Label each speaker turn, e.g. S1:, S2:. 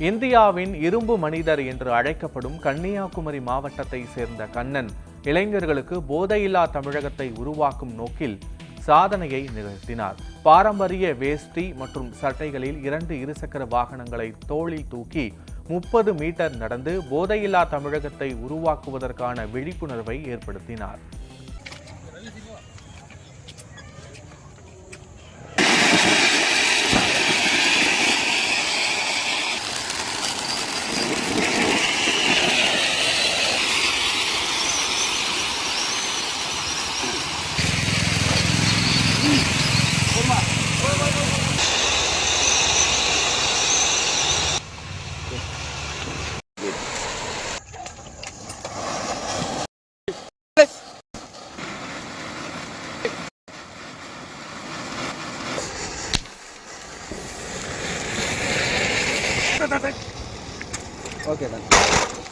S1: இந்தியாவின் இரும்பு மனிதர் என்று அழைக்கப்படும் கன்னியாகுமரி மாவட்டத்தை சேர்ந்த கண்ணன் இளைஞர்களுக்கு போதையில்லா தமிழகத்தை உருவாக்கும் நோக்கில் சாதனையை நிகழ்த்தினார். பாரம்பரிய வேஷ்டி மற்றும் சட்டைகளில் 2 இருசக்கர வாகனங்களை தோளில் தூக்கி 30 மீட்டர் நடந்து போதையில்லா தமிழகத்தை உருவாக்குவதற்கான விழிப்புணர்வை ஏற்படுத்தினார்.
S2: Okay then.